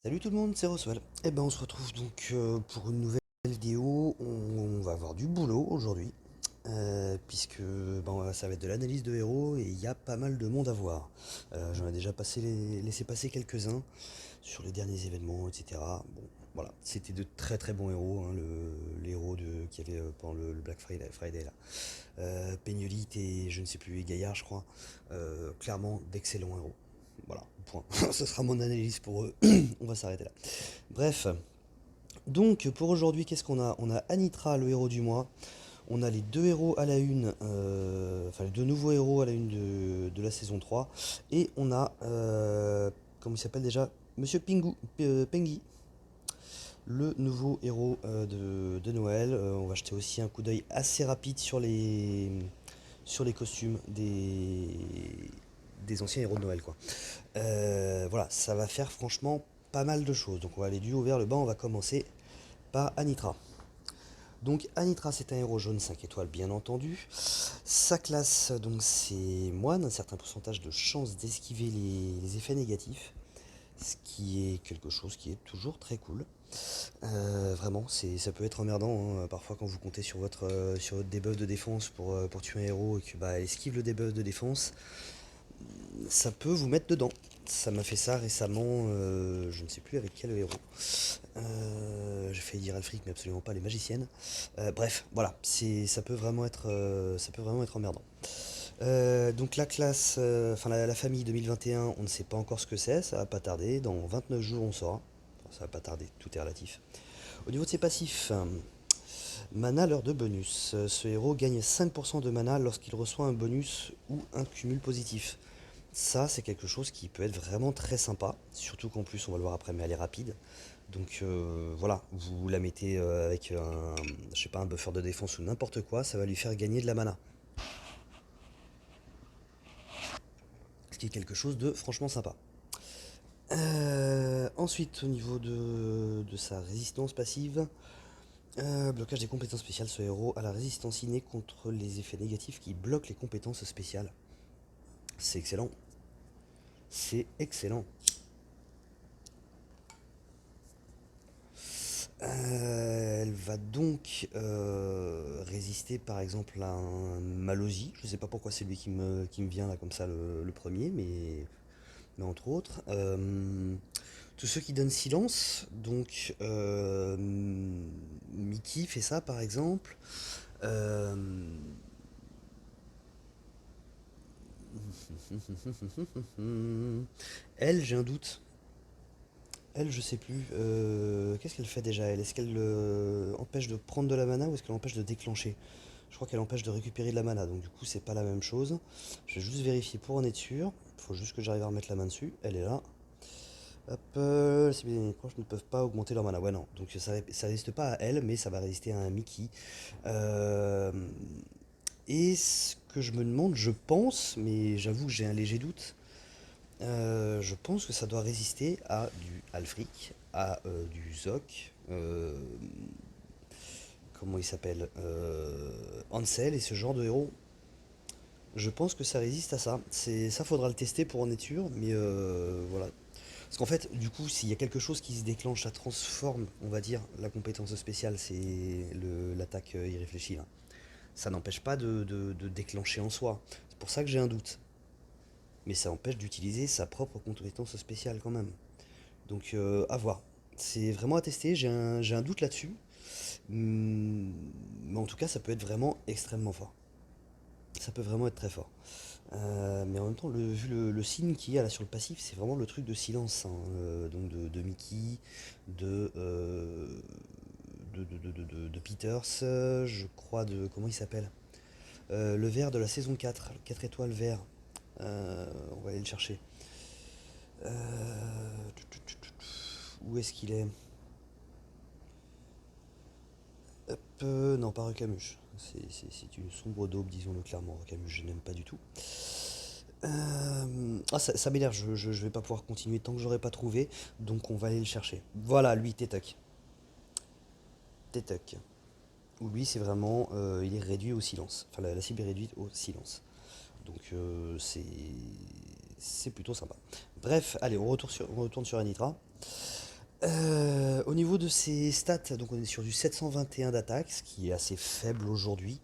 Salut tout le monde, c'est Roswell. Eh ben on se retrouve donc pour une nouvelle vidéo. On va avoir du boulot aujourd'hui, puisque ça va être de l'analyse de héros et il y a pas mal de monde à voir. J'en ai déjà laissé passer quelques-uns sur les derniers événements, etc. Bon, voilà, c'était de très très bons héros, hein, les héros qu'il y avait pendant le Black Friday là. Peignolite et je ne sais plus, et Gaillard je crois. Clairement d'excellents héros. Voilà, point. Ce sera mon analyse pour eux. On va s'arrêter là. Bref, donc pour aujourd'hui, qu'est-ce qu'on a? On a Anitra, le héros du mois. On a les deux héros à la une, enfin les deux nouveaux héros à la une de la saison 3. Et on a, comment il s'appelle déjà? Monsieur Pengui, le nouveau héros de Noël. On va jeter aussi un coup d'œil assez rapide sur les costumes des anciens héros de Noël, quoi. Voilà, ça va faire franchement pas mal de choses. Donc on va aller du haut vers le bas, on va commencer par Anitra. Donc Anitra, c'est un héros jaune 5 étoiles bien entendu. Sa classe, donc c'est moine, un certain pourcentage de chance d'esquiver les effets négatifs, ce qui est quelque chose qui est toujours très cool. Vraiment, ça peut être emmerdant, hein, parfois quand vous comptez sur votre debuff de défense pour tuer un héros et que elle esquive le debuff de défense, ça peut vous mettre dedans. Ça m'a fait ça récemment, je ne sais plus avec quel héros. J'ai failli dire Alfric, mais absolument pas les magiciennes. Bref, voilà, ça peut vraiment être emmerdant. Donc la classe, enfin la famille 2021, on ne sait pas encore ce que c'est, ça va pas tarder. Dans 29 jours, on saura. Enfin, ça va pas tarder, tout est relatif. Au niveau de ses passifs, mana l'heure de bonus. Ce héros gagne 5% de mana lorsqu'il reçoit un bonus ou un cumul positif. Ça, c'est quelque chose qui peut être vraiment très sympa, surtout qu'en plus, on va le voir après, mais elle est rapide. Donc voilà, vous la mettez avec je sais pas, un buffer de défense ou n'importe quoi, ça va lui faire gagner de la mana. Ce qui est quelque chose de franchement sympa. Ensuite, au niveau de sa résistance passive, blocage des compétences spéciales, ce héros a la résistance innée contre les effets négatifs qui bloquent les compétences spéciales. C'est excellent. C'est excellent. Elle va donc résister par exemple à un Malosi. Je sais pas pourquoi c'est lui qui me vient là comme ça le premier, mais entre autres. Tous ceux qui donnent silence, donc Mickey fait ça par exemple. Euh, Elle, j'ai un doute. Elle, je sais plus. Qu'est-ce qu'elle fait déjà elle? Est-ce qu'elle empêche de prendre de la mana ou est-ce qu'elle empêche de déclencher? Je crois qu'elle empêche de récupérer de la mana, donc du coup c'est pas la même chose. Je vais juste vérifier pour en être sûr. Il faut juste que j'arrive à remettre la main dessus. Elle est là. Hop, les cibles ennemies proches ne peuvent pas augmenter leur mana. Ouais, non. Donc ça résiste pas à elle, mais ça va résister à un Mickey. Euh, et ce que je me demande, je pense, mais j'avoue que j'ai un léger doute, je pense que ça doit résister à du Alfric, à du Zoc, comment il s'appelle, Ansel et ce genre de héros. Je pense que ça résiste à ça. Ça, faudra le tester pour en être sûr, mais voilà. Parce qu'en fait, du coup, s'il y a quelque chose qui se déclenche, ça transforme, on va dire, la compétence spéciale, c'est l'attaque irréfléchie, là. Ça n'empêche pas de déclencher en soi. C'est pour ça que j'ai un doute. Mais ça empêche d'utiliser sa propre compétence spéciale quand même. Donc à voir. C'est vraiment à tester, j'ai un doute là-dessus. Mais en tout cas, ça peut être vraiment extrêmement fort. Ça peut vraiment être très fort. Mais en même temps, vu le signe qu'il y a là sur le passif, c'est vraiment le truc de silence, hein. Donc de Mickey, de, euh, de Peters, je crois de... Comment il s'appelle? Le vert de la saison 4, le 4 étoiles vert. On va aller le chercher. Où est-ce qu'il est? Hop, non, pas Recamus. C'est une sombre daube, disons-le clairement. Recamus, je n'aime pas du tout. Ah, ça m'énerve, je vais pas pouvoir continuer tant que j'aurai pas trouvé. Donc on va aller le chercher. Voilà, lui, Tétoc. Tétoc. Où lui, c'est vraiment. Il est réduit au silence. Enfin, la cible est réduite au silence. Donc c'est plutôt sympa. Bref, allez, on retourne sur Anitra. Au niveau de ses stats, donc on est sur du 721 d'attaque, ce qui est assez faible aujourd'hui.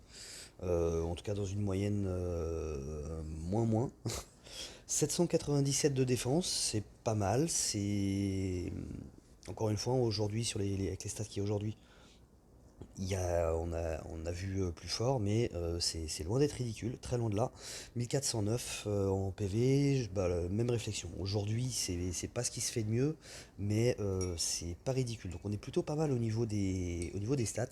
En tout cas dans une moyenne moins. 797 de défense, c'est pas mal. C'est encore une fois aujourd'hui avec les stats qu'il y a aujourd'hui, on a vu plus fort, mais c'est loin d'être ridicule, très loin de là. 1409 en PV, bah, même réflexion. Aujourd'hui, c'est pas ce qui se fait de mieux, mais c'est pas ridicule. Donc on est plutôt pas mal au niveau des stats.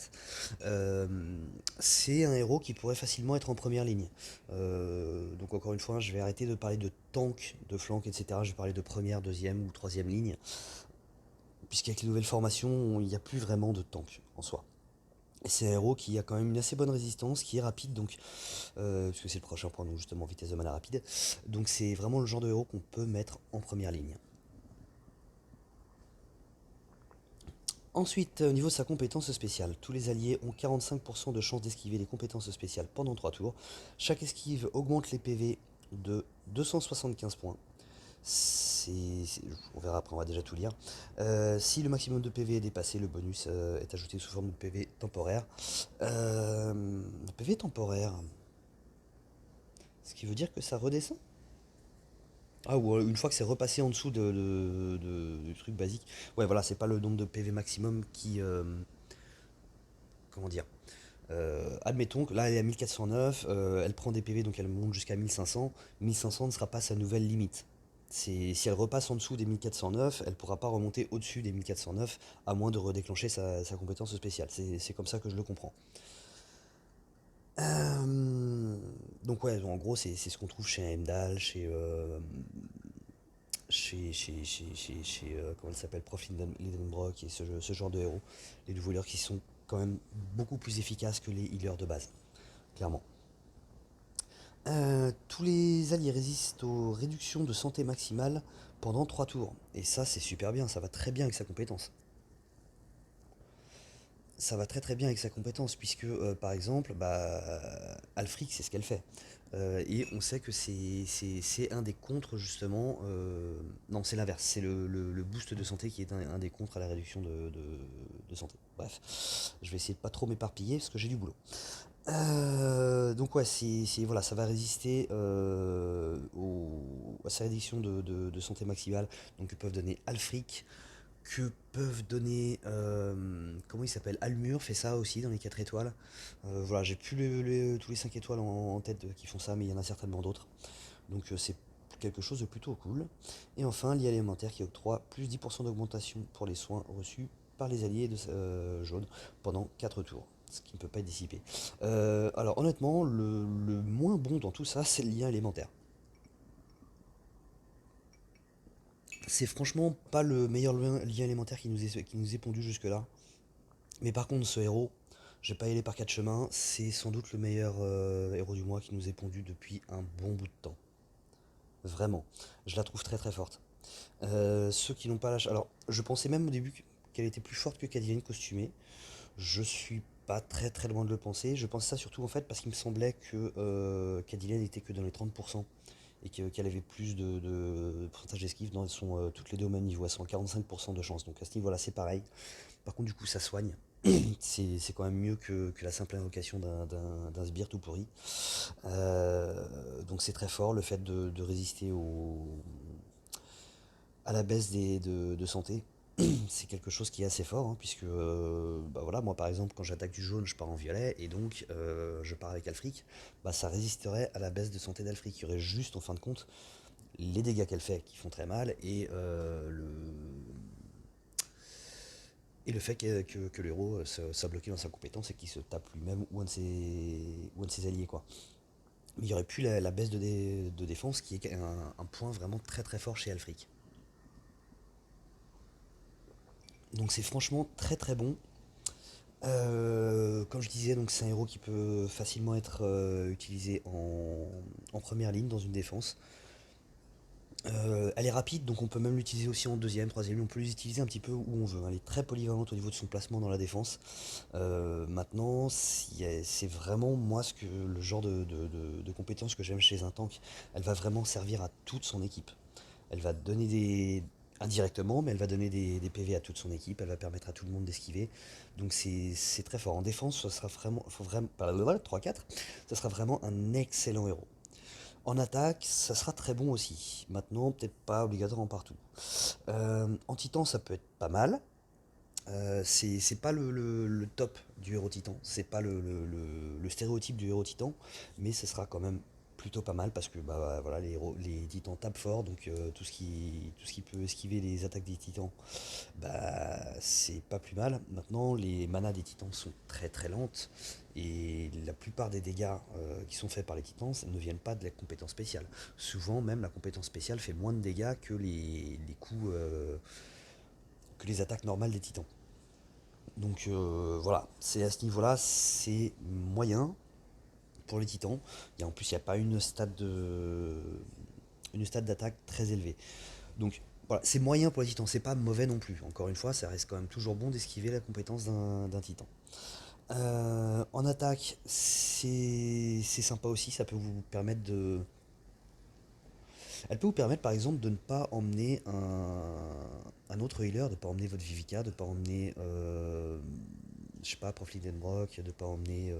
Euh, c'est un héros qui pourrait facilement être en première ligne. Donc encore une fois, je vais arrêter de parler de tank, de flank, etc. Je vais parler de première, deuxième ou troisième ligne, puisqu'avec les nouvelles formations, il n'y a plus vraiment de tank en soi. Et c'est un héros qui a quand même une assez bonne résistance, qui est rapide, donc parce que c'est le prochain point, donc justement vitesse de mana rapide. Donc c'est vraiment le genre de héros qu'on peut mettre en première ligne. Ensuite, au niveau de sa compétence spéciale, tous les alliés ont 45% de chance d'esquiver les compétences spéciales pendant 3 tours. Chaque esquive augmente les PV de 275 points. On verra après, on va déjà tout lire. Si le maximum de PV est dépassé, le bonus est ajouté sous forme de PV temporaire. Le PV temporaire, ce qui veut dire que ça redescend. Ah, ou une fois que c'est repassé en dessous du truc basique. Ouais, voilà, c'est pas le nombre de PV maximum qui. Comment dire. Admettons que là elle est à 1409, elle prend des PV donc elle monte jusqu'à 1500. 1500 ne sera pas sa nouvelle limite. Si elle repasse en dessous des 1409, elle ne pourra pas remonter au-dessus des 1409 à moins de redéclencher sa compétence spéciale. C'est comme ça que je le comprends. Euh, donc ouais, en gros c'est ce qu'on trouve chez Heimdall, comment il s'appelle, Prof Lidenbrock et ce genre de héros. Les nouveaux healers qui sont quand même beaucoup plus efficaces que les healers de base, clairement. Tous les alliés résistent aux réductions de santé maximale pendant 3 tours. Et ça, c'est super bien, ça va très bien avec sa compétence. Ça va très très bien avec sa compétence, puisque par exemple, Alfric, c'est ce qu'elle fait. Et on sait que c'est un des contres, justement. Non, c'est l'inverse, c'est le boost de santé qui est un des contres à la réduction de santé. Bref, je vais essayer de pas trop m'éparpiller parce que j'ai du boulot. Donc ouais, voilà, ça va résister à sa réduction de santé maximale. Donc ils peuvent donner Alfric, que peuvent donner, comment il s'appelle, Almur fait ça aussi dans les 4 étoiles. Voilà, j'ai plus tous les 5 étoiles en tête qui font ça, mais il y en a certainement d'autres. Donc c'est quelque chose de plutôt cool. Et enfin, l'IA élémentaire qui octroie plus 10% d'augmentation pour les soins reçus par les alliés de jaune pendant 4 tours. Ce qui ne peut pas être dissipé. Alors honnêtement, le moins bon dans tout ça, c'est le lien élémentaire. C'est franchement pas le meilleur lien élémentaire qui nous est pondu jusque-là. Mais par contre, ce héros, je vais pas y aller par 4 chemins, c'est sans doute le meilleur héros du mois qui nous est pondu depuis un bon bout de temps. Vraiment. Je la trouve très très forte. Ceux qui n'ont pas la... Alors, je pensais même au début qu'elle était plus forte que Cadillac costumée. Je suis pas très très loin de le penser. Je pense ça surtout en fait parce qu'il me semblait que Cadillac n'était que dans les 30% et qu'elle avait plus de pourcentage d'esquive. Dans elles sont toutes les deux au même niveau. Elles sont à 45% de chance. Donc à ce niveau-là, c'est pareil. Par contre, du coup, ça soigne. C'est quand même mieux que la simple invocation d'un sbire tout pourri. Donc c'est très fort le fait de résister à la baisse de santé. C'est quelque chose qui est assez fort, hein, puisque bah voilà, moi par exemple, quand j'attaque du jaune, je pars en violet, et donc je pars avec Alfric, bah, ça résisterait à la baisse de santé d'Alfric. Il y aurait juste en fin de compte les dégâts qu'elle fait qui font très mal, et le fait que l'héros soit bloqué dans sa compétence et qu'il se tape lui-même ou un de ses alliés, quoi. Mais il y aurait plus la baisse de défense qui est un point vraiment très très fort chez Alfric. Donc c'est franchement très très bon. Comme je disais, donc c'est un héros qui peut facilement être utilisé en première ligne dans une défense. Elle est rapide, donc on peut même l'utiliser aussi en deuxième, troisième ligne. On peut l'utiliser un petit peu où on veut. Elle est très polyvalente au niveau de son placement dans la défense. Maintenant, c'est vraiment moi le genre de compétence que j'aime chez un tank. Elle va vraiment servir à toute son équipe. Elle va donner indirectement, mais elle va donner des PV à toute son équipe, elle va permettre à tout le monde d'esquiver. Donc c'est très fort. En défense, ça sera vraiment, faut vraiment, 3-4, ça sera vraiment un excellent héros. En attaque, ça sera très bon aussi. Maintenant, peut-être pas obligatoirement partout. En titan, ça peut être pas mal. C'est pas le top du héros titan, c'est pas le stéréotype du héros titan, mais ce sera quand même plutôt pas mal parce que bah, voilà, les titans tapent fort, donc tout ce qui peut esquiver les attaques des titans, bah, c'est pas plus mal. Maintenant, les manas des titans sont très très lentes et la plupart des dégâts qui sont faits par les titans ne viennent pas de la compétence spéciale. Souvent, même la compétence spéciale fait moins de dégâts que les coups, que les attaques normales des titans. Donc voilà, c'est à ce niveau-là, c'est moyen pour les titans. Et en plus, il n'y a pas une stat d'attaque très élevée. Donc voilà, c'est moyen pour les titans, c'est pas mauvais non plus. Encore une fois, ça reste quand même toujours bon d'esquiver la compétence d'un titan. En attaque, c'est sympa aussi, ça peut vous permettre de. Elle peut vous permettre par exemple de ne pas emmener un autre healer, de ne pas emmener votre Vivica, de ne pas emmener je sais pas, Profit Brock, de pas emmener.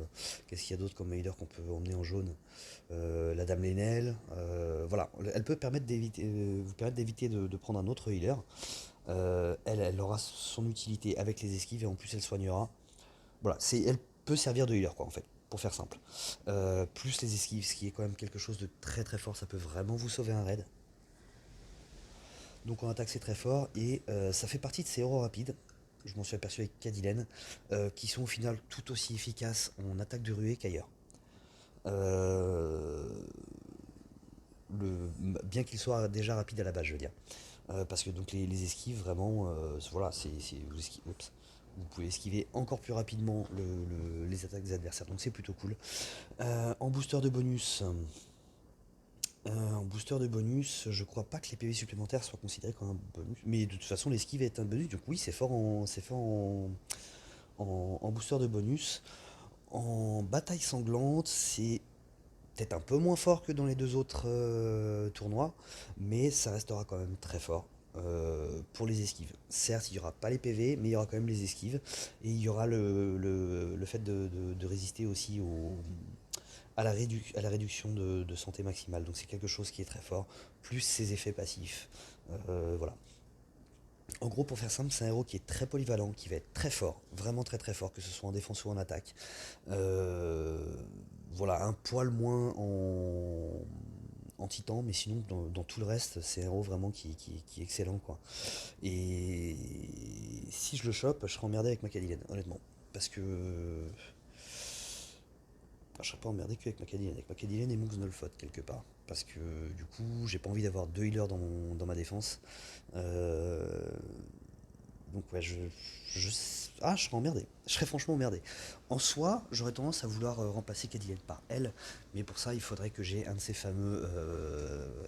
Qu'est-ce qu'il y a d'autre comme healer qu'on peut emmener en jaune? La Dame Lénel. Voilà, elle peut permettre d'éviter, vous permettre d'éviter de prendre un autre healer. Elle aura son utilité avec les esquives et en plus elle soignera. Voilà, elle peut servir de healer quoi en fait, pour faire simple. Plus les esquives, ce qui est quand même quelque chose de très très fort, ça peut vraiment vous sauver un raid. Donc en attaque c'est très fort et ça fait partie de ces héros rapides, je m'en suis aperçu avec Cadillac, qui sont au final tout aussi efficaces en attaque de ruée qu'ailleurs. Euh, Bien qu'il soit déjà rapide à la base, je veux dire. Parce que donc les esquives, vraiment, voilà, vous pouvez esquiver encore plus rapidement les attaques des adversaires, donc c'est plutôt cool. En booster de bonus, je crois pas que les PV supplémentaires soient considérés comme un bonus. Mais de toute façon, l'esquive est un bonus, donc oui, c'est fort en booster de bonus. En bataille sanglante, c'est peut-être un peu moins fort que dans les deux autres tournois, mais ça restera quand même très fort. Pour les esquives. Certes, il n'y aura pas les PV, mais il y aura quand même les esquives. Et il y aura le fait de résister aussi à la réduction de santé maximale. Donc c'est quelque chose qui est très fort, plus ses effets passifs. Voilà. En gros, pour faire simple, c'est un héros qui est très polyvalent, qui va être très fort, vraiment très très fort, que ce soit en défense ou en attaque. Euh, voilà, un poil moins en titan, mais sinon dans tout le reste, c'est un héros vraiment qui est excellent quoi. Et si je le chope, je serai emmerdé avec ma Cadillac, honnêtement. Parce que enfin, je serais pas emmerdé qu'avec Macadillen, avec Macadillen et Moxnolfot quelque part. Parce que du coup, j'ai pas envie d'avoir deux healers dans ma défense. Euh, donc ouais, je, je serais emmerdé. Je serais franchement emmerdé. En soi, j'aurais tendance à vouloir remplacer Cadillac par elle, mais pour ça, il faudrait que j'ai un de ces fameux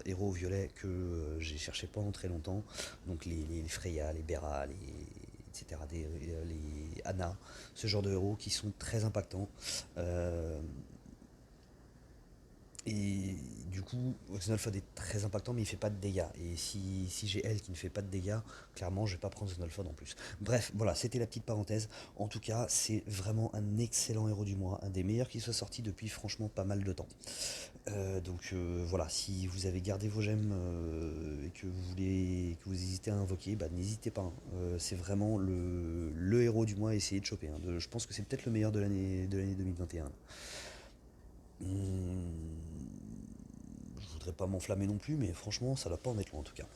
héros violets que j'ai cherché pendant très longtemps. Donc les Freya, les Bera, etc., les Anna, ce genre de héros qui sont très impactants. Euh, et du coup, Xenolphod est très impactant, mais il fait pas de dégâts. Et si j'ai elle qui ne fait pas de dégâts, clairement, je vais pas prendre Xenolphod en plus. Bref, voilà, c'était la petite parenthèse. En tout cas, c'est vraiment un excellent héros du mois, un des meilleurs qui soit sorti depuis franchement pas mal de temps. Voilà, si vous avez gardé vos gemmes et que vous hésitez à invoquer, bah, n'hésitez pas, hein. C'est vraiment le héros du mois à essayer de choper, hein. Je pense que c'est peut-être le meilleur de l'année 2021. Hmm, je voudrais pas m'enflammer non plus, mais franchement, ça va pas en être loin en tout cas.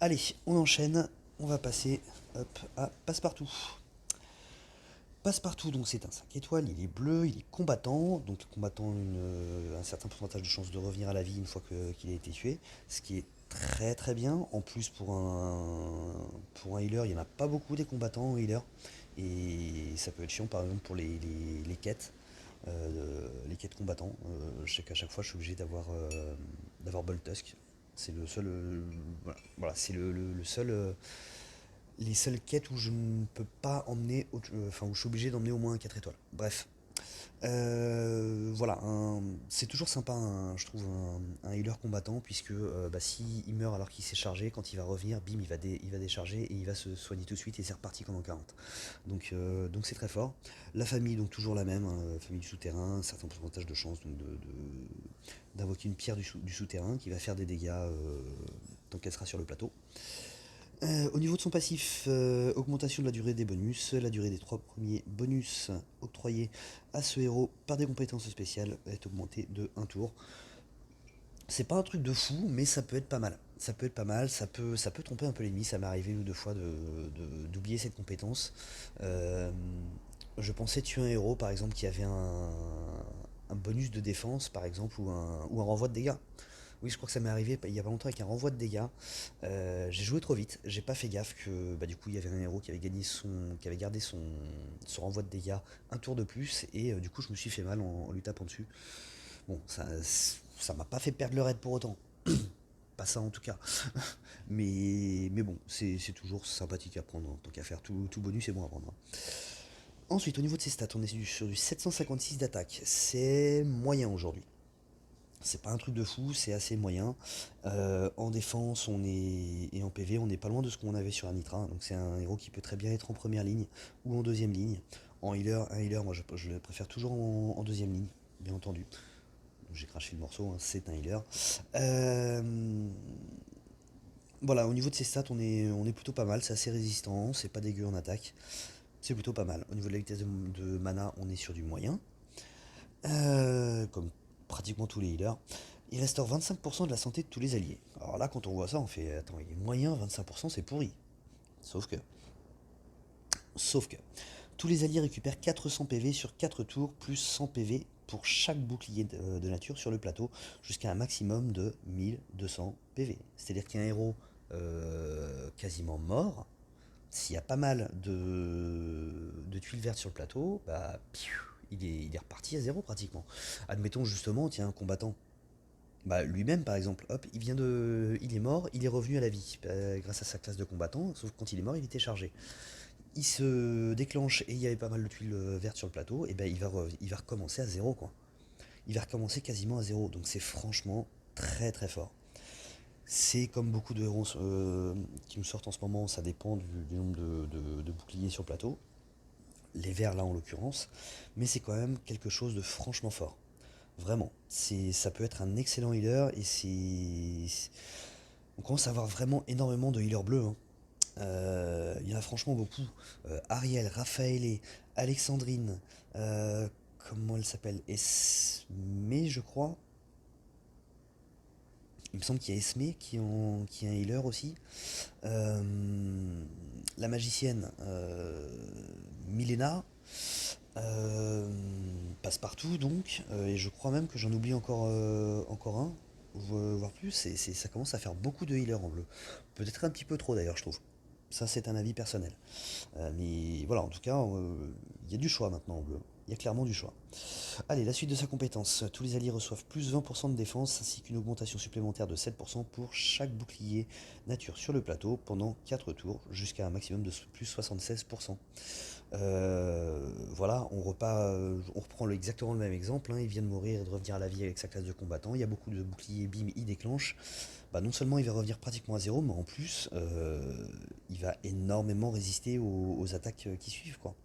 Allez, on enchaîne. On va passer hop, à Passepartout. Passepartout, donc c'est un 5 étoiles, il est bleu, il est combattant, donc combattant un certain pourcentage de chances de revenir à la vie une fois qu'il a été tué, ce qui est très très bien. En plus, pour un healer, il n'y en a pas beaucoup des combattants en healer, et ça peut être chiant par exemple pour les quêtes. Les quêtes combattants. Je sais qu'à chaque fois, je suis obligé d'avoir Boltusk. C'est le seul. Voilà, c'est le seul. Les seules quêtes où je ne peux pas emmener. Enfin, où je suis obligé d'emmener au moins un 4 étoiles. Bref. Voilà, c'est toujours sympa, je trouve, un healer combattant, puisque bah, si il meurt alors qu'il s'est chargé, quand il va revenir, bim, il va décharger et il va se soigner tout de suite et c'est reparti comme en 40. Donc c'est très fort. La famille, donc toujours la même, hein, famille du souterrain, un certain pourcentage de chance donc d'invoquer une pierre du souterrain qui va faire des dégâts tant qu'elle sera sur le plateau. Au niveau de son passif, augmentation de la durée des bonus. La durée des 3 premiers bonus octroyés à ce héros par des compétences spéciales est augmentée de un tour. C'est pas un truc de fou, mais ça peut être pas mal. Ça peut être pas mal, ça peut tromper un peu l'ennemi. Ça m'est arrivé une ou deux fois d'oublier cette compétence. Euh, je pensais tuer un héros, par exemple, qui avait un bonus de défense, par exemple, ou un renvoi de dégâts. Oui, je crois que ça m'est arrivé il y a pas longtemps avec un renvoi de dégâts. J'ai joué trop vite, j'ai pas fait gaffe que bah, du coup il y avait un héros qui avait gardé son renvoi de dégâts un tour de plus et du coup je me suis fait mal en lui tapant dessus. Bon, ça m'a pas fait perdre le raid pour autant, pas ça en tout cas. Mais bon, c'est toujours sympathique à prendre, tant qu'à faire, tout bonus est bon à prendre. Ensuite, au niveau de ses stats, on est sur du 756 d'attaque, c'est moyen aujourd'hui. C'est pas un truc de fou, c'est assez moyen. En défense et en PV, on n'est pas loin de ce qu'on avait sur Anitra. Donc c'est un héros qui peut très bien être en première ligne ou en deuxième ligne. En healer, un healer, moi je le préfère toujours en deuxième ligne, bien entendu. Donc j'ai craché le morceau, hein, c'est un healer. Euh, voilà, au niveau de ses stats, on est plutôt pas mal, c'est assez résistant, c'est pas dégueu en attaque. C'est plutôt pas mal. Au niveau de la vitesse de mana, on est sur du moyen. Comme pratiquement tous les healers. Il restaure 25% de la santé de tous les alliés. Alors là, quand on voit ça, on fait attends, il est moyen, 25%, c'est pourri. Sauf que, sauf que, tous les alliés récupèrent 400 PV sur 4 tours, plus 100 PV pour chaque bouclier de nature sur le plateau, jusqu'à un maximum de 1200 PV. C'est-à-dire qu'un héros quasiment mort, s'il y a pas mal de tuiles vertes sur le plateau, bah, il est reparti à zéro pratiquement. Admettons justement, tiens, un combattant. Bah, lui-même, par exemple, hop, il est mort, il est revenu à la vie grâce à sa classe de combattant, sauf que quand il est mort, il était chargé. Il se déclenche et il y avait pas mal de tuiles vertes sur le plateau, et ben il va recommencer à zéro, quoi. Il va recommencer quasiment à zéro, donc c'est franchement très très fort. C'est comme beaucoup de héros qui nous sortent en ce moment, ça dépend du nombre de boucliers sur le plateau, les verts là en l'occurrence, mais c'est quand même quelque chose de franchement fort. Vraiment, ça peut être un excellent healer et on commence à avoir vraiment énormément de healers bleus, hein. Il y en a franchement beaucoup. Ariel, Raphaël, Alexandrine, euh, comment elle s'appelle? Esme, je crois. Il me semble qu'il y a Esme qui est un healer aussi. Euh, la magicienne, Milena. Euh, Passe-partout donc, et je crois même que j'en oublie encore un, voire plus, ça commence à faire beaucoup de healers en bleu. Peut-être un petit peu trop d'ailleurs, je trouve. Ça, c'est un avis personnel. Mais voilà, en tout cas, il y a du choix maintenant en bleu. Il y a clairement du choix. Allez, la suite de sa compétence. Tous les alliés reçoivent plus 20% de défense ainsi qu'une augmentation supplémentaire de 7% pour chaque bouclier nature sur le plateau pendant 4 tours, jusqu'à un maximum de plus 76%. Voilà, on reprend exactement le même exemple, hein. Il vient de mourir et de revenir à la vie avec sa classe de combattant. Il y a beaucoup de boucliers, bim, il déclenche. Bah, non seulement il va revenir pratiquement à zéro, mais en plus, il va énormément résister aux attaques qui suivent, quoi,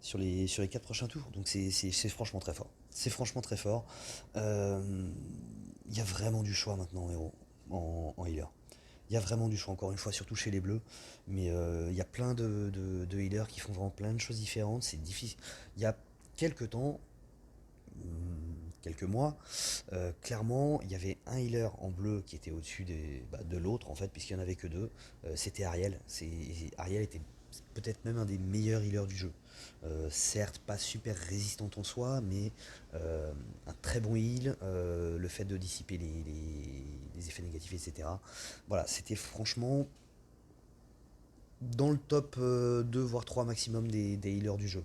sur les 4 prochains tours. Donc c'est franchement très fort. C'est franchement très fort. Euh, Il y a vraiment du choix maintenant, héros, en healer. Il y a vraiment du choix, encore une fois, surtout chez les bleus. Mais il y a plein de healers qui font vraiment plein de choses différentes. C'est difficile. Il y a quelques temps, quelques mois, clairement, il y avait un healer en bleu qui était au-dessus de l'autre, en fait, puisqu'il n'y en avait que deux. C'était Ariel. Ariel était peut-être même un des meilleurs healers du jeu. Certes, pas super résistante en soi, mais un très bon heal, le fait de dissiper les effets négatifs, etc. Voilà, c'était franchement dans le top 2 voire 3 maximum des healers du jeu.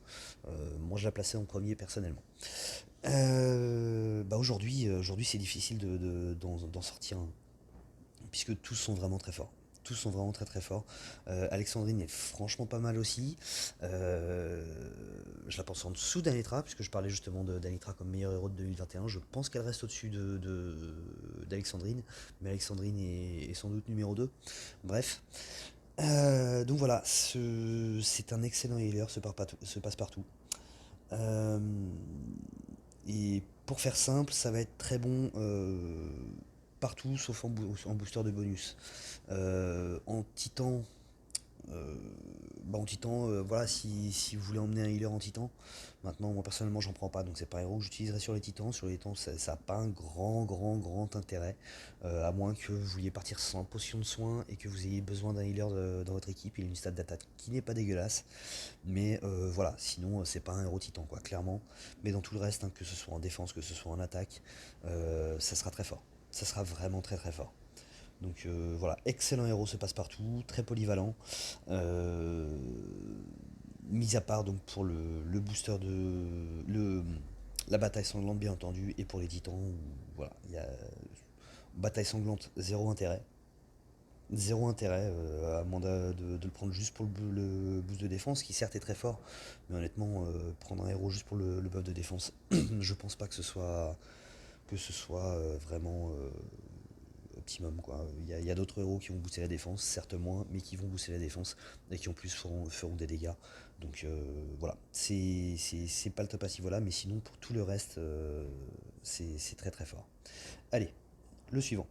Moi je la plaçais en premier personnellement. Bah aujourd'hui c'est difficile d'en sortir un, puisque tous sont vraiment très forts. tous sont vraiment très très forts. Alexandrine est franchement pas mal aussi. Euh, je la pense en dessous d'Anitra, puisque je parlais justement d'Anitra comme meilleur héros de 2021. Je pense qu'elle reste au-dessus d'Alexandrine, mais Alexandrine est sans doute numéro 2. Bref. Donc voilà, c'est un excellent healer, ce passe-partout. Euh, et pour faire simple, ça va être très bon partout sauf en booster de bonus. En titan, euh, en titan, voilà, si vous voulez emmener un healer en titan, maintenant moi personnellement j'en prends pas, donc c'est pas un héros que j'utiliserai sur les titans. Sur les titans, ça a pas un grand intérêt, à moins que vous vouliez partir sans potion de soin et que vous ayez besoin d'un healer dans votre équipe. Il a une stat d'attaque qui n'est pas dégueulasse, mais voilà, sinon c'est pas un héros titan quoi, clairement. Mais dans tout le reste, hein, que ce soit en défense, que ce soit en attaque, ça sera très fort. Ça sera vraiment très très fort. Donc voilà, excellent héros se passe partout, très polyvalent. Euh, Mis à part donc pour le booster la bataille sanglante bien entendu, et pour les titans, voilà, il y a bataille sanglante, zéro intérêt. Zéro intérêt, à moins de le prendre juste pour le boost de défense, qui certes est très fort, mais honnêtement, prendre un héros juste pour le buff de défense, je pense pas que ce soit vraiment optimum quoi. Il y a d'autres héros qui vont booster la défense, certes moins, mais qui vont booster la défense et qui en plus feront des dégâts. Donc voilà, c'est pas le top à ce niveau-là, mais sinon pour tout le reste, c'est très très fort. Allez, le suivant.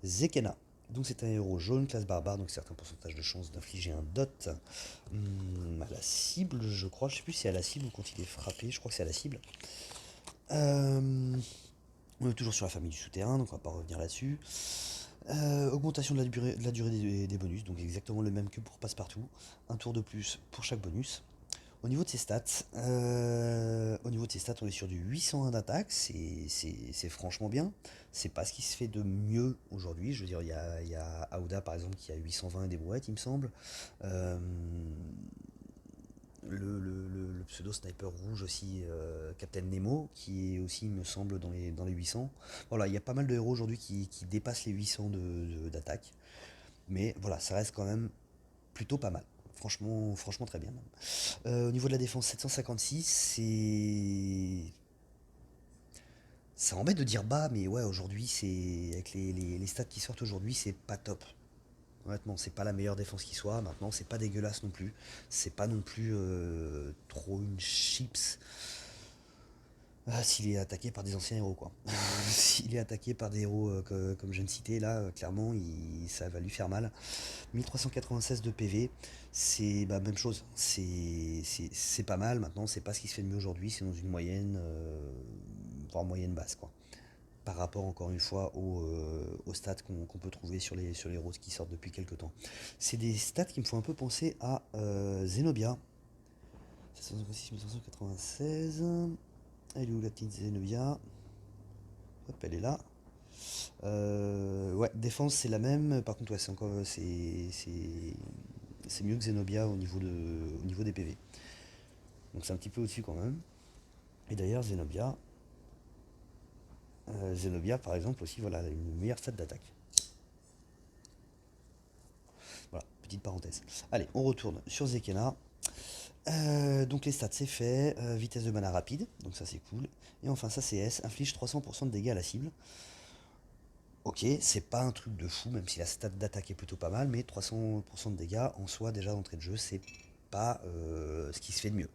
Zekena. Donc c'est un héros jaune, classe barbare, donc certain pourcentage de chance d'infliger un dot à la cible, je crois. Je sais plus si c'est à la cible ou quand il est frappé, je crois que c'est à la cible. Euh, on est toujours sur la famille du souterrain, donc on va pas revenir là-dessus. Augmentation de la durée des bonus, donc exactement le même que pour Passepartout. Un tour de plus pour chaque bonus. Au niveau de ses stats, on est sur du 801 d'attaque, c'est franchement bien. C'est pas ce qui se fait de mieux aujourd'hui. Je veux dire, il y a Aouda par exemple qui a 820 et des brouettes, il me semble. Euh, le pseudo sniper rouge aussi, Captain Nemo, qui est aussi, il me semble, dans les 800. Voilà, il y a pas mal de héros aujourd'hui qui dépassent les 800 d'attaque. Mais voilà, ça reste quand même plutôt pas mal. Franchement, franchement très bien même. Au niveau de la défense, 756, ça embête de dire bas, mais ouais, aujourd'hui, avec les stats qui sortent aujourd'hui, c'est pas top. Honnêtement, c'est pas la meilleure défense qui soit. Maintenant, c'est pas dégueulasse non plus. C'est pas non plus trop une chips. S'il est attaqué par des anciens héros, quoi. S'il est attaqué par des héros comme je viens de citer, là, clairement, ça va lui faire mal. 1396 de PV, c'est même chose. C'est pas mal. Maintenant, c'est pas ce qui se fait de mieux aujourd'hui. C'est dans une moyenne, voire moyenne basse, quoi. Par rapport, encore une fois, aux stats qu'on peut trouver sur les roses qui sortent depuis quelques temps. C'est des stats qui me font un peu penser à Zenobia. 756 1596. Elle est où la petite Zenobia? Hop, elle est là. Ouais, défense c'est la même. Par contre, ouais, c'est mieux que Zenobia au niveau des PV. Donc c'est un petit peu au-dessus quand même. Et d'ailleurs, Zenobia par exemple aussi, voilà, a une meilleure stat d'attaque. Voilà, petite parenthèse. Allez, on retourne sur Zekena. Donc les stats c'est fait, vitesse de mana rapide, donc ça c'est cool. Et enfin sa CS inflige 300% de dégâts à la cible. Ok, c'est pas un truc de fou, même si la stat d'attaque est plutôt pas mal, mais 300% de dégâts en soi déjà d'entrée de jeu, c'est pas ce qui se fait de mieux.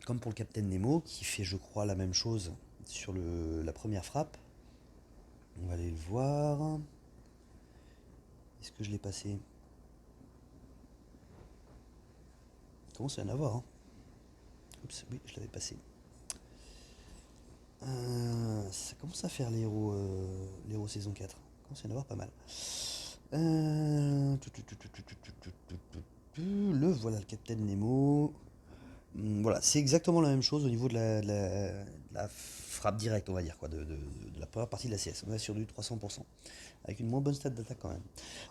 Comme pour le Captain Nemo, qui fait je crois la même chose sur la première frappe. On va aller le voir. Est-ce que je l'ai passé? Il commence à y en avoir, hein. Oups, oui, je l'avais passé. Ça commence à faire l'héros saison 4. Il commence à y en avoir pas mal. Le voilà, le Captain Nemo. Voilà, c'est exactement la même chose au niveau de la frappe directe, on va dire, quoi, de la première partie de la CS. On est sur du 300%, avec une moins bonne stat d'attaque quand même.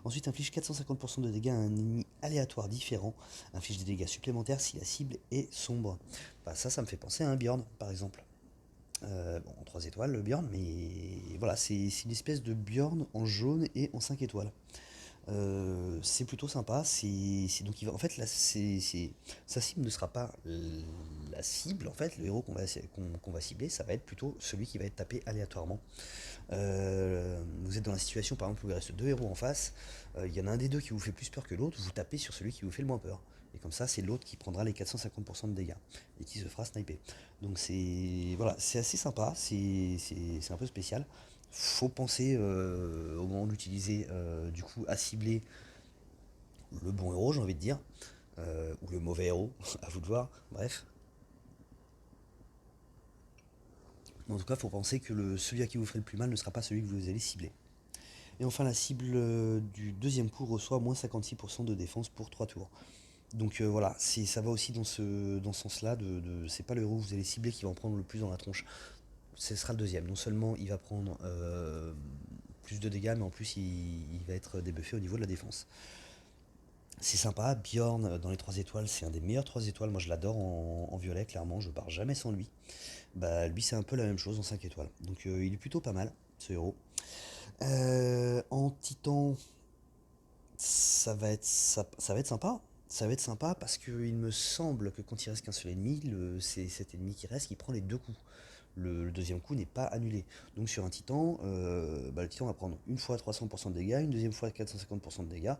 Ensuite, inflige 450% de dégâts à un ennemi aléatoire différent, inflige des dégâts supplémentaires si la cible est sombre. Bah, ça me fait penser à un Bjorn, par exemple. Bon, en 3 étoiles, le Bjorn, mais voilà, c'est une espèce de Bjorn en jaune et en 5 étoiles. C'est plutôt sympa. Donc en fait, là, sa cible ne sera pas la cible. En fait, le héros qu'on va cibler, ça va être plutôt celui qui va être tapé aléatoirement. Vous êtes dans la situation, par exemple, où il reste deux héros en face. Il y en a un des deux qui vous fait plus peur que l'autre. Vous tapez sur celui qui vous fait le moins peur. Et comme ça, c'est l'autre qui prendra les 450% de dégâts et qui se fera sniper. Donc c'est voilà, c'est assez sympa. C'est un peu spécial. Faut penser au moment d'utiliser du coup à cibler le bon héros, j'ai envie de dire, ou le mauvais héros, à vous de voir. Bref, en tout cas, il faut penser que celui à qui vous ferez le plus mal ne sera pas celui que vous allez cibler. Et enfin, la cible du deuxième coup reçoit moins 56% de défense pour 3 tours. Donc voilà, ça va aussi dans ce sens-là. C'est pas le héros que vous allez cibler qui va en prendre le plus dans la tronche. Ce sera le deuxième. Non seulement il va prendre plus de dégâts, mais en plus il va être débuffé au niveau de la défense. C'est sympa, Bjorn dans les 3 étoiles, c'est un des meilleurs 3 étoiles. Moi je l'adore en violet, clairement, je pars jamais sans lui. Bah lui c'est un peu la même chose en 5 étoiles. Donc il est plutôt pas mal, ce héros. En titan, ça va être sympa. Ça va être sympa parce qu'il me semble que quand il reste qu'un seul ennemi, c'est cet ennemi qui reste qui prend les deux coups. Le deuxième coup n'est pas annulé. Donc sur un titan, le titan va prendre une fois 300% de dégâts, une deuxième fois 450% de dégâts,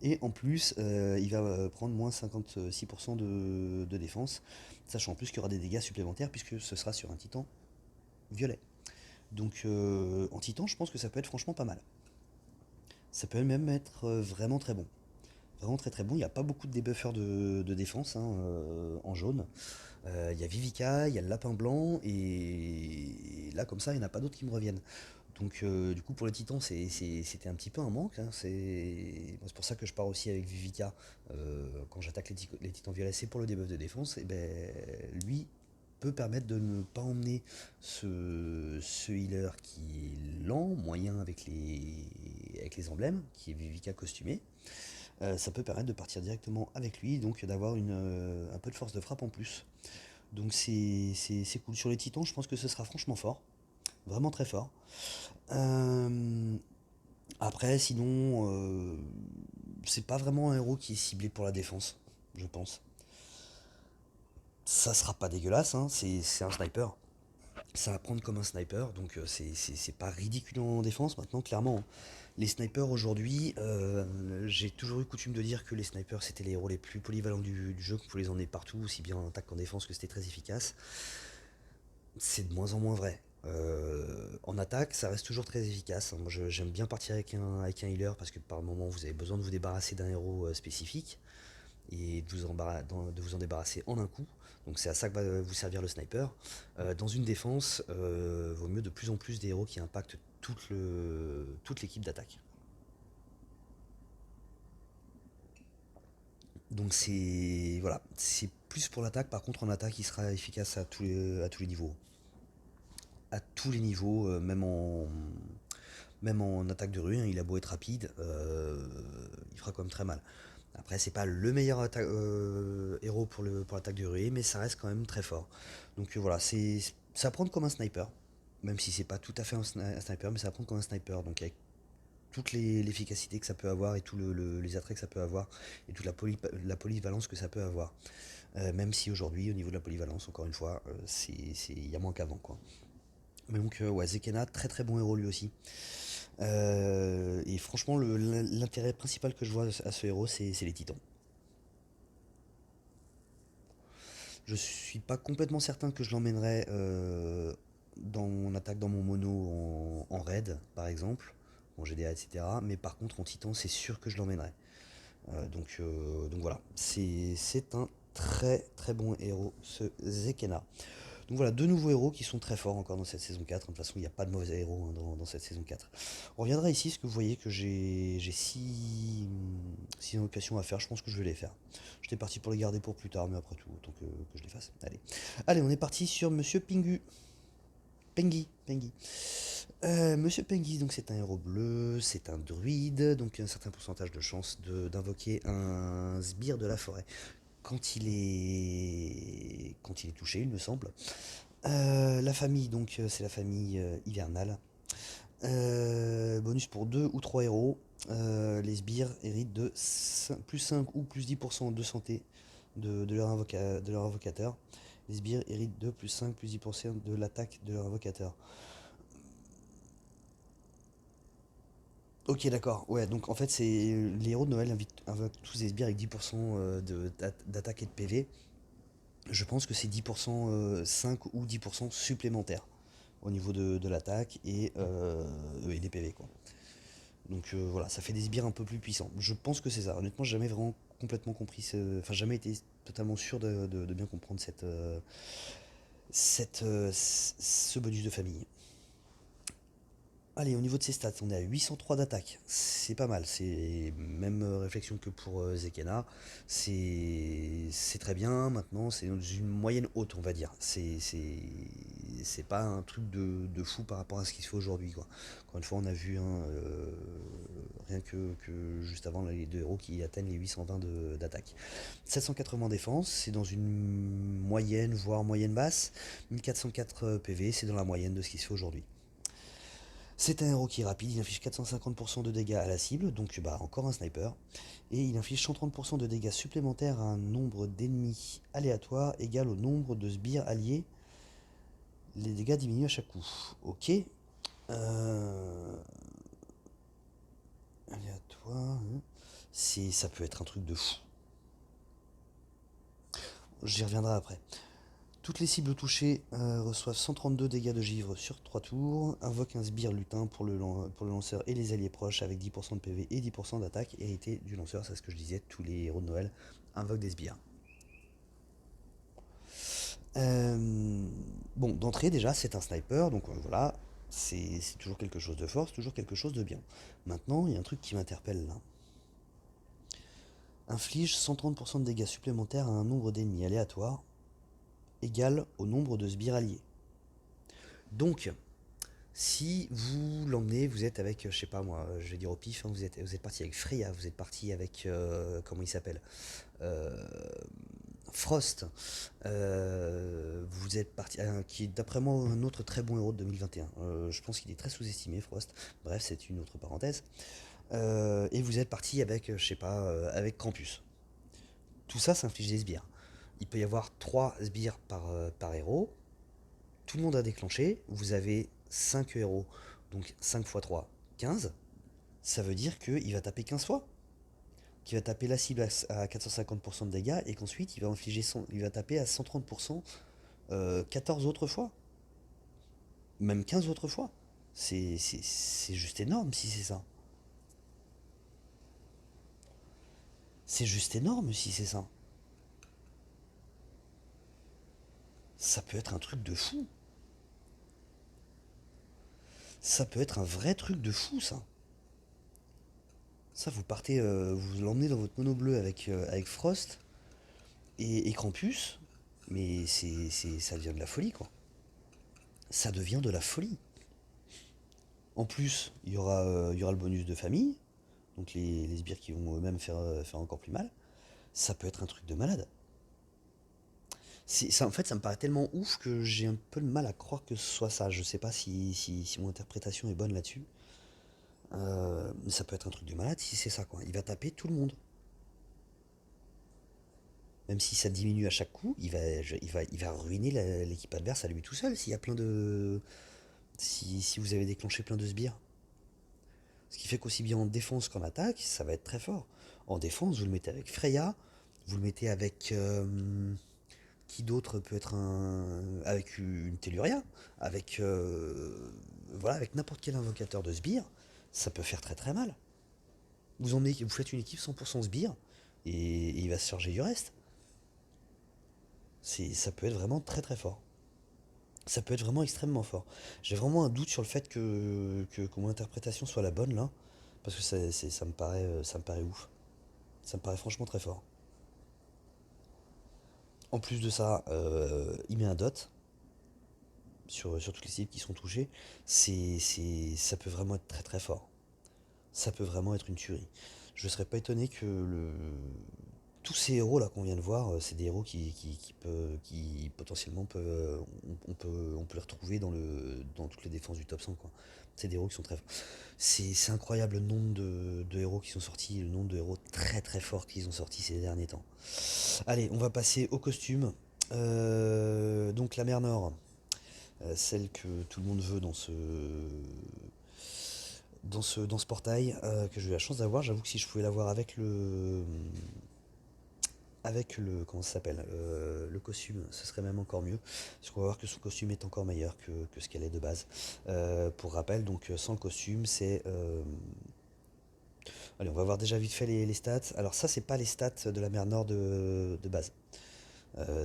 et en plus il va prendre moins 56% de défense, sachant en plus qu'il y aura des dégâts supplémentaires puisque ce sera sur un titan violet. Donc en titan, je pense que ça peut être franchement pas mal. Ça peut même être vraiment très bon. Vraiment très très bon. Il n'y a pas beaucoup de débuffeurs de défense hein, en jaune. Il y a Vivica, il y a le lapin blanc, et là comme ça, il n'y en a pas d'autres qui me reviennent. Donc du coup pour les titans c'était un petit peu un manque, hein. C'est pour ça que je pars aussi avec Vivica quand j'attaque les titans violets, c'est pour le debuff de défense. Et ben lui peut permettre de ne pas emmener ce healer qui est lent, moyen avec les emblèmes, qui est Vivica costumé. Ça peut permettre de partir directement avec lui, donc d'avoir un peu de force de frappe en plus. Donc c'est cool. Sur les titans, je pense que ce sera franchement fort, vraiment très fort. Euh, Après, sinon, c'est pas vraiment un héros qui est ciblé pour la défense, je pense. Ça sera pas dégueulasse, hein, c'est un sniper. Ça va prendre comme un sniper, donc c'est pas ridicule en défense. Maintenant, clairement, les snipers aujourd'hui, j'ai toujours eu coutume de dire que les snipers c'était les héros les plus polyvalents du jeu, qu'on pouvait les emmener partout, aussi bien en attaque qu'en défense, que c'était très efficace. C'est de moins en moins vrai. En attaque, ça reste toujours très efficace, hein. Moi, j'aime bien partir avec un healer parce que par moment vous avez besoin de vous débarrasser d'un héros spécifique et de vous en débarrasser en un coup. Donc c'est à ça que va vous servir le sniper. Dans une défense, vaut mieux de plus en plus des héros qui impactent toute l'équipe d'attaque. Donc c'est voilà, c'est plus pour l'attaque. Par contre, en attaque, il sera efficace à tous les niveaux, à tous les niveaux, même en attaque de rue. Hein, il a beau être rapide, il fera quand même très mal. Après, c'est pas le meilleur héros pour l'attaque de rue, mais ça reste quand même très fort. Donc voilà, ça va prendre comme un sniper, même si c'est pas tout à fait un sniper, mais ça va prendre comme un sniper. Donc avec toute l'efficacité que ça peut avoir et tous les attraits que ça peut avoir et toute la polyvalence que ça peut avoir. Même si aujourd'hui, au niveau de la polyvalence, encore une fois, il y a moins qu'avant, quoi. Mais donc, ouais, Zekena, très très bon héros lui aussi. Et franchement, l'intérêt principal que je vois à ce héros, c'est les titans. Je suis pas complètement certain que je l'emmènerais dans mon attaque, dans mon mono en raid, par exemple, en GDA, etc. Mais par contre, en titan, c'est sûr que je l'emmènerais. Donc voilà, c'est un très très bon héros, ce Zekena. Donc voilà, deux nouveaux héros qui sont très forts encore dans cette saison 4. De toute façon, il n'y a pas de mauvais héros hein, dans cette saison 4. On reviendra ici, parce que vous voyez que j'ai 6 invocations à faire. Je pense que je vais les faire. J'étais parti pour les garder pour plus tard, mais après tout, autant que je les fasse. Allez, on est parti sur Monsieur Pingu. Pengi. Monsieur Pengi, donc c'est un héros bleu, c'est un druide, donc un certain pourcentage de chance d'invoquer un sbire de la forêt quand il est touché, il me semble. La famille, donc c'est la famille hivernale. Bonus pour 2 ou 3 héros. Les sbires héritent de plus 5 ou plus 10% de santé de leur invocateur. Les sbires héritent de plus 5 plus 10% de l'attaque de leur invocateur. Ok, d'accord. Ouais, donc en fait, c'est les héros de Noël invoquent tous des sbires avec 10% d'attaque et de PV. Je pense que c'est 10% 5 ou 10% supplémentaires au niveau de l'attaque et des PV, quoi. Donc voilà, ça fait des sbires un peu plus puissants. Je pense que c'est ça. Honnêtement, j'ai jamais vraiment complètement compris, enfin jamais été totalement sûr de bien comprendre ce bonus de famille. Allez, au niveau de ses stats, on est à 803 d'attaque. C'est pas mal. C'est même réflexion que pour Zekena. C'est très bien. Maintenant, c'est dans une moyenne haute, on va dire. C'est pas un truc de fou par rapport à ce qui se fait aujourd'hui, quoi. Encore une fois, on a vu rien que juste avant les deux héros qui atteignent les 820 d'attaque. 780 défense, c'est dans une moyenne, voire moyenne basse. 1404 PV, c'est dans la moyenne de ce qui se fait aujourd'hui. C'est un héros qui est rapide, il inflige 450% de dégâts à la cible, donc bah, encore un sniper. Et il inflige 130% de dégâts supplémentaires à un nombre d'ennemis aléatoire égal au nombre de sbires alliés. Les dégâts diminuent à chaque coup. Ok. Euh, Aléatoire. Hein. Ça peut être un truc de fou. J'y reviendrai après. Toutes les cibles touchées reçoivent 132 dégâts de givre sur 3 tours. Invoque un sbire lutin pour le lanceur et les alliés proches avec 10% de PV et 10% d'attaque hérité du lanceur. C'est ce que je disais, tous les héros de Noël invoquent des sbires. Bon, d'entrée déjà, c'est un sniper, donc voilà, c'est toujours quelque chose de fort, c'est toujours quelque chose de bien. Maintenant, il y a un truc qui m'interpelle là. Inflige 130% de dégâts supplémentaires à un nombre d'ennemis aléatoires égal au nombre de sbires alliés. Donc, si vous l'emmenez, vous êtes avec, je sais pas moi, je vais dire au pif, hein, vous êtes parti avec Freya, vous êtes parti avec, comment il s'appelle Euh, Frost, vous êtes parti, qui est d'après moi un autre très bon héros de 2021. Je pense qu'il est très sous-estimé, Frost. Bref, c'est une autre parenthèse. Et vous êtes parti avec, je sais pas, avec Krampus. Tout ça, ça inflige des sbires. Il peut y avoir 3 sbires par héros. Tout le monde a déclenché. Vous avez 5 héros. Donc 5 x 3, 15. Ça veut dire qu'il va taper 15 fois. Qu'il va taper la cible à 450% de dégâts et qu'ensuite il va taper à 130% 14 autres fois. Même 15 autres fois. C'est juste énorme si c'est ça. C'est juste énorme si c'est ça. Ça peut être un truc de fou. Ça peut être un vrai truc de fou, ça. Ça, vous partez, vous l'emmenez dans votre mono bleu avec Frost et Krampus, mais ça devient de la folie, quoi. Ça devient de la folie. En plus, il y aura le bonus de famille, donc les sbires qui vont eux-mêmes faire encore plus mal. Ça peut être un truc de malade. Ça, en fait, ça me paraît tellement ouf que j'ai un peu de mal à croire que ce soit ça. Je sais pas si mon interprétation est bonne là-dessus. Mais ça peut être un truc de malade si c'est ça, quoi. Il va taper tout le monde. Même si ça diminue à chaque coup, il va ruiner l'équipe adverse à lui tout seul s'il y a plein de. Si vous avez déclenché plein de sbires. Ce qui fait qu'aussi bien en défense qu'en attaque, ça va être très fort. En défense, vous le mettez avec Freya, vous le mettez avec. Qui d'autre peut être un. Avec une Telluria, avec. Voilà, avec n'importe quel invocateur de sbires, ça peut faire très très mal. Vous faites une équipe 100% sbire, et il va se charger du reste. Ça peut être vraiment très très fort. Ça peut être vraiment extrêmement fort. J'ai vraiment un doute sur le fait que mon interprétation soit la bonne là, parce que ça me paraît ouf. Ça me paraît franchement très fort. En plus de ça, il met un dot sur toutes les cibles qui sont touchées. Ça peut vraiment être très très fort. Ça peut vraiment être une tuerie. Je ne serais pas étonné que tous ces héros là qu'on vient de voir, c'est des héros qui potentiellement peuvent, on peut les retrouver dans toutes les défenses du top 100 quoi. C'est des héros qui sont très forts. C'est incroyable le nombre de héros qui sont sortis, le nombre de héros très très forts qu'ils ont sortis ces derniers temps. Allez, on va passer au costume. Donc la mer Nord, celle que tout le monde veut dans ce portail, que j'ai eu la chance d'avoir. J'avoue que si je pouvais l'avoir avec le comment ça s'appelle le costume, ce serait même encore mieux. Parce qu'on va voir que son costume est encore meilleur que ce qu'elle est de base. Pour rappel, donc sans le costume, c'est allez, on va voir déjà vite fait les stats. Alors ça, c'est pas les stats de la mer Nord de base.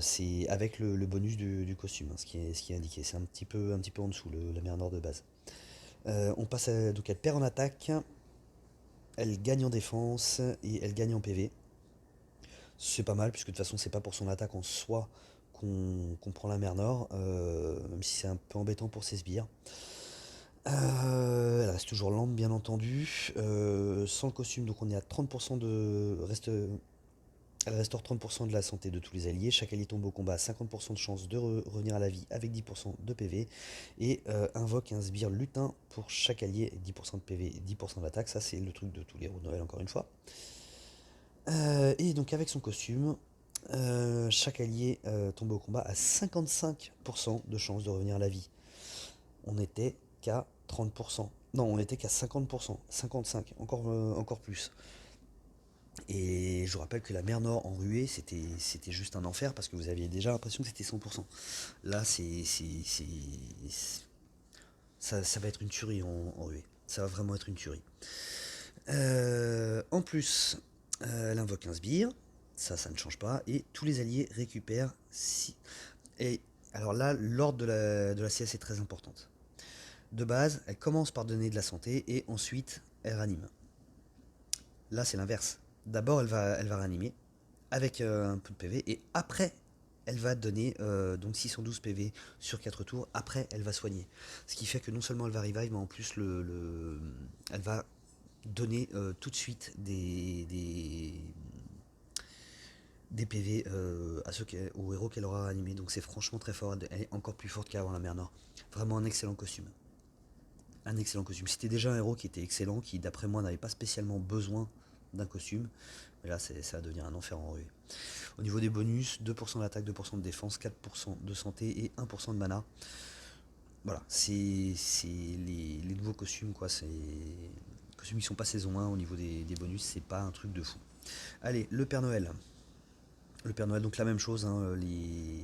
C'est avec le bonus du costume, hein, ce qui est indiqué. C'est un petit peu en dessous, la mer Nord de base. On passe donc elle perd en attaque, elle gagne en défense et elle gagne en PV. C'est pas mal, puisque de toute façon, c'est pas pour son attaque en soi qu'on prend la mer Nord, même si c'est un peu embêtant pour ses sbires. Elle reste toujours lente, bien entendu. Sans le costume, donc on est à 30% elle restaure 30% de la santé de tous les alliés. Chaque allié tombe au combat a 50% de chance de revenir à la vie avec 10% de PV. Et invoque un sbire lutin pour chaque allié, 10% de PV et 10% d'attaque. Ça, c'est le truc de tous les héros de Noël, encore une fois. Et donc, avec son costume, chaque allié tombe au combat à 55% de chance de revenir à la vie. On était qu'à 30%. Non, on était qu'à 50%. 55, encore plus. Et je vous rappelle que la mer Nord en ruée, c'était juste un enfer parce que vous aviez déjà l'impression que c'était 100%. Là, ça va être une tuerie en ruée. Ça va vraiment être une tuerie. En plus, elle invoque un sbire. Ça ne change pas. Et tous les alliés récupèrent 6. Et alors là, l'ordre de la CS est très importante. De base, elle commence par donner de la santé et ensuite, elle ranime. Là, c'est l'inverse. D'abord, elle va réanimer avec un peu de PV et après, elle va donner donc 612 PV sur 4 tours. Après, elle va soigner. Ce qui fait que non seulement elle va revive, mais en plus, elle va donner tout de suite des PV aux héros qu'elle aura animés. Donc c'est franchement très fort. Elle est encore plus forte qu'avant la mer Nord. Vraiment un excellent costume. Un excellent costume. C'était déjà un héros qui était excellent, qui d'après moi n'avait pas spécialement besoin d'un costume. Mais là, ça va devenir un enfer en ruée. Au niveau des bonus, 2% d'attaque, 2% de défense, 4% de santé et 1% de mana. Voilà, c'est les nouveaux costumes, quoi. C'est les costumes qui sont pas saison 1 au niveau des bonus, c'est pas un truc de fou. Allez, le Père Noël. Le Père Noël, donc la même chose, hein, les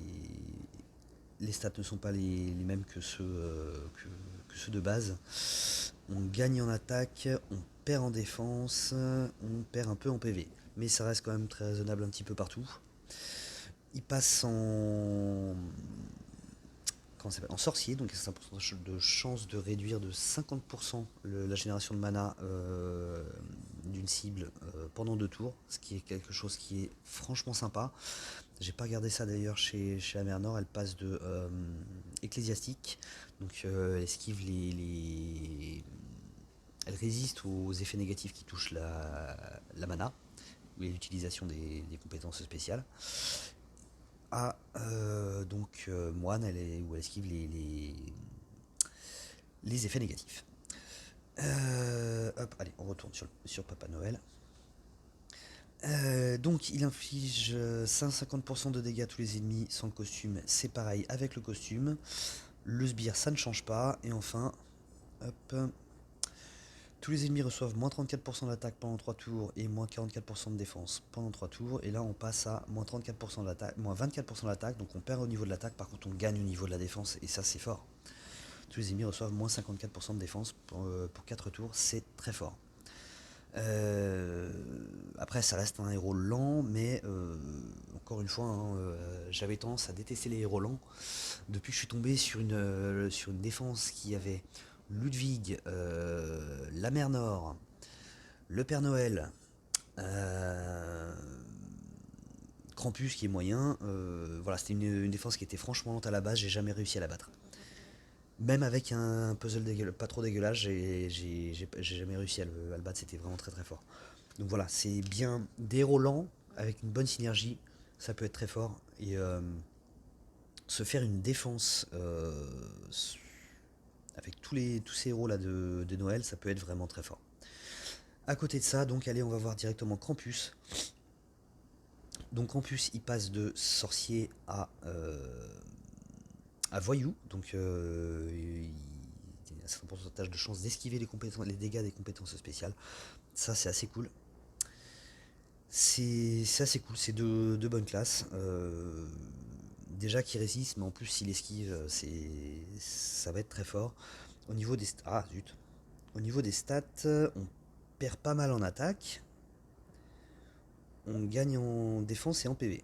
stats ne sont pas les mêmes que ceux de base. On gagne en attaque, on perd en défense, on perd un peu en PV. Mais ça reste quand même très raisonnable un petit peu partout. Il passe en sorcier, donc il y a un pourcentage de chance de réduire de 50% la génération de mana d'une cible pendant 2 tours, ce qui est quelque chose qui est franchement sympa. J'ai pas regardé ça d'ailleurs chez la mer Nord, elle passe de ecclésiastique, donc elle esquive elle résiste aux effets négatifs qui touchent la mana, ou l'utilisation des compétences spéciales, à moine, où elle esquive les effets négatifs. Hop, allez, on retourne sur Papa Noël. Donc il inflige 150% de dégâts à tous les ennemis sans le costume, c'est pareil avec le costume. Le sbire, ça ne change pas. Et enfin, hop, tous les ennemis reçoivent moins 34% d'attaque pendant 3 tours et moins 44% de défense pendant 3 tours. Et là on passe à moins 34% d'attaque, moins 24% d'attaque, donc on perd au niveau de l'attaque, par contre on gagne au niveau de la défense, et ça c'est fort. Tous les ennemis reçoivent moins 54% de défense pour 4 tours, c'est très fort. Après, ça reste un héros lent, mais encore une fois, hein, j'avais tendance à détester les héros lents. Depuis que je suis tombé sur une défense qui avait Ludwig, la mer Nord, le Père Noël, euh, Krampus qui est moyen, voilà, c'était une défense qui était franchement lente à la base, j'ai jamais réussi à la battre. Même avec un puzzle pas trop dégueulasse, j'ai jamais réussi à le battre, c'était vraiment très très fort. Donc voilà, c'est bien des héros lents avec une bonne synergie, ça peut être très fort. Et se faire une défense avec tous ces héros là de Noël, ça peut être vraiment très fort. À côté de ça, donc allez, on va voir directement Krampus. Donc Krampus, il passe de sorcier à voyou, donc il a un certain pourcentage de chance d'esquiver les dégâts des compétences spéciales. Ça, c'est assez cool. C'est assez cool, c'est de bonnes classes. Déjà qu'il résiste, mais en plus s'il esquive, ça va être très fort. Au niveau des ah zut. Au niveau des stats, on perd pas mal en attaque, on gagne en défense et en PV.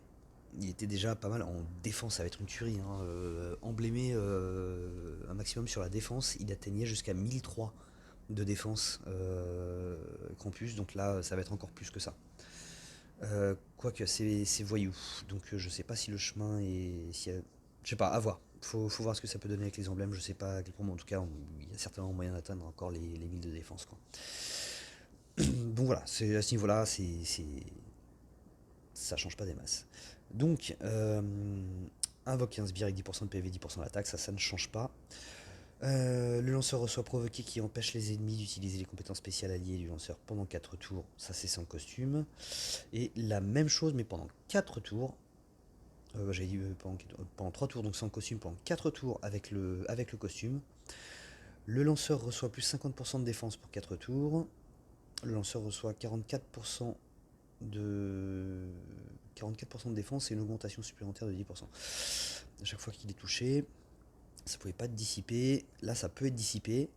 Il était déjà pas mal en défense, ça va être une tuerie, hein. Emblémé un maximum sur la défense, il atteignait jusqu'à 1003 de défense Campus, donc là ça va être encore plus que ça. Quoique c'est voyou, donc je sais pas si le chemin est. Si, je sais pas, à voir. Faut voir ce que ça peut donner avec les emblèmes, je sais pas à quel point, mais en tout cas il y a certainement moyen d'atteindre encore les 1000 de défense, quoi. Donc voilà, c'est à ce niveau-là, ça change pas des masses. Donc, invoque un sbire avec 10% de PV, 10% d'attaque, ça ne change pas. Le lanceur reçoit provoqué qui empêche les ennemis d'utiliser les compétences spéciales alliées du lanceur pendant 4 tours, ça c'est sans costume. Et la même chose mais pendant 4 tours, j'avais dit pendant 3 tours donc sans costume, pendant 4 tours avec le costume. Le lanceur reçoit plus 50% de défense pour 4 tours. Le lanceur reçoit 44% de 44% de défense et une augmentation supplémentaire de 10%. À chaque fois qu'il est touché, ça pouvait pas être dissipé. Là, ça peut être dissipé.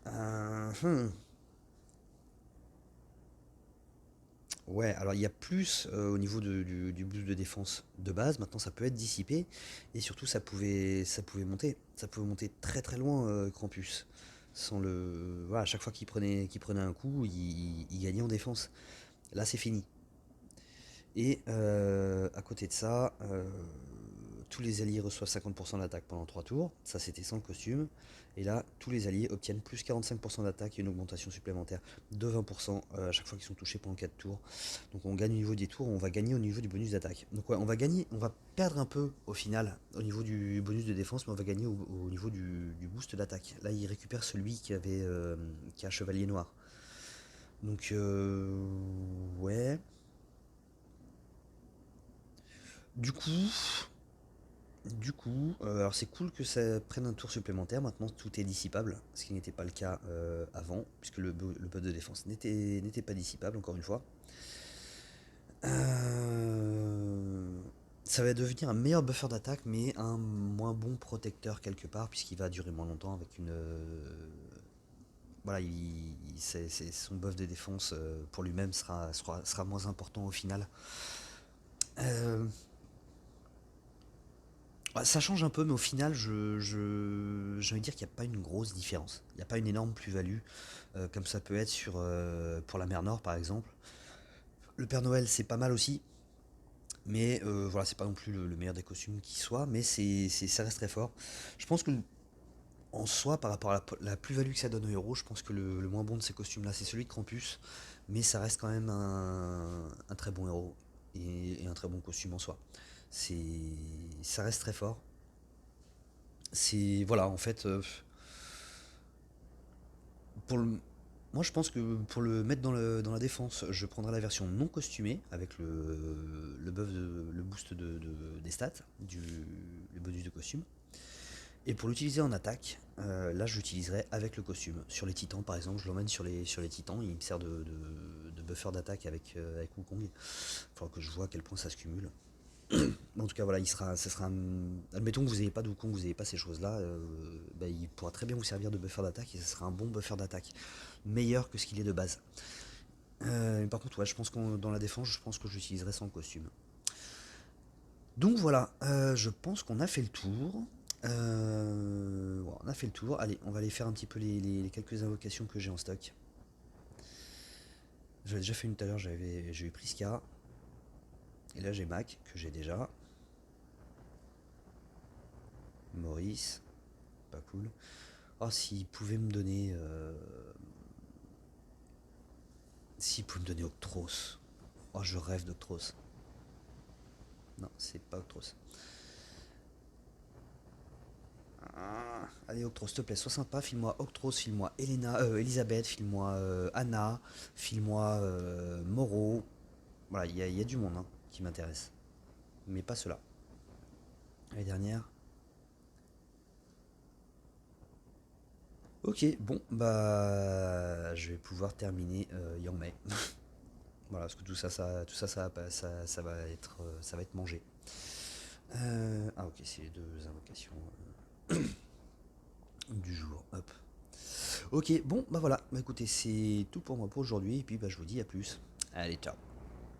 Euh, hmm. Ouais, alors il y a plus au niveau du boost de défense de base. Maintenant, ça peut être dissipé. Et surtout, ça pouvait monter. Ça pouvait monter très très loin, Krampus. Sans le. Voilà, à chaque fois qu'il prenait un coup, il gagnait en défense. Là, c'est fini. Et à côté de ça, tous les alliés reçoivent 50% d'attaque pendant 3 tours. Ça, c'était sans le costume. Et là, tous les alliés obtiennent plus 45% d'attaque et une augmentation supplémentaire de 20% à chaque fois qu'ils sont touchés pendant 4 tours. Donc on gagne au niveau des tours, on va gagner au niveau du bonus d'attaque. Donc ouais, on va perdre un peu au final au niveau du bonus de défense, mais on va gagner au niveau du boost d'attaque. Là, il récupère celui qui a Chevalier Noir. Donc ouais. Du coup, alors c'est cool que ça prenne un tour supplémentaire. Maintenant, tout est dissipable, ce qui n'était pas le cas avant, puisque le buff de défense n'était pas dissipable, encore une fois. Euh, Ça va devenir un meilleur buffer d'attaque, mais un moins bon protecteur quelque part, puisqu'il va durer moins longtemps avec une. Voilà, son buff de défense pour lui-même sera moins important au final. Euh, Ça change un peu, mais au final, j'ai envie de dire qu'il n'y a pas une grosse différence. Il n'y a pas une énorme plus-value, comme ça peut être pour la mer Nord, par exemple. Le Père Noël, c'est pas mal aussi, mais voilà, c'est pas non plus le meilleur des costumes qui soit, mais ça reste très fort. Je pense que, en soi, par rapport à la plus-value que ça donne aux héros, je pense que le moins bon de ces costumes-là, c'est celui de Krampus, mais ça reste quand même un très bon héros et un très bon costume en soi. C'est, Ça reste très fort. C'est voilà en fait pour le moi je pense que pour le mettre dans la défense, je prendrai la version non costumée avec le buff le boost des stats, le bonus de costume. Et pour l'utiliser en attaque, là je l'utiliserai avec le costume. Sur les titans par exemple, je l'emmène sur les titans, il me sert de buffer d'attaque avec Wukong. Il faudra que je vois à quel point ça se cumule. En tout cas, voilà, admettons que vous n'ayez pas de Wukong, que vous n'ayez pas ces choses-là, bah, il pourra très bien vous servir de buffer d'attaque et ce sera un bon buffer d'attaque, meilleur que ce qu'il est de base. Par contre, ouais, je pense qu'on dans la défense, je pense que j'utiliserai sans costume. Donc voilà, je pense qu'on a fait le tour. Voilà, on a fait le tour. Allez, on va aller faire un petit peu les quelques invocations que j'ai en stock. J'avais déjà fait une tout à l'heure, j'ai eu Priska. Et là j'ai Mac, que j'ai déjà. Maurice, pas cool. Oh, s'il pouvait me donner Octros. Oh, je rêve d'Octros. Non, c'est pas Octros. Allez, Octros, s'il te plaît, sois sympa, file-moi Octros, file-moi Elena, Elisabeth, file-moi Anna, file-moi Moreau. Voilà, il y a du monde hein, qui m'intéresse. Mais pas cela. Les dernières. Ok, bon, bah je vais pouvoir terminer Yang Mei. Voilà, parce que ça ça va être mangé. Ah ok, c'est les deux invocations du jour. Hop. Ok, bon, bah voilà. Bah écoutez, c'est tout pour moi pour aujourd'hui. Et puis bah je vous dis à plus. Allez, ciao.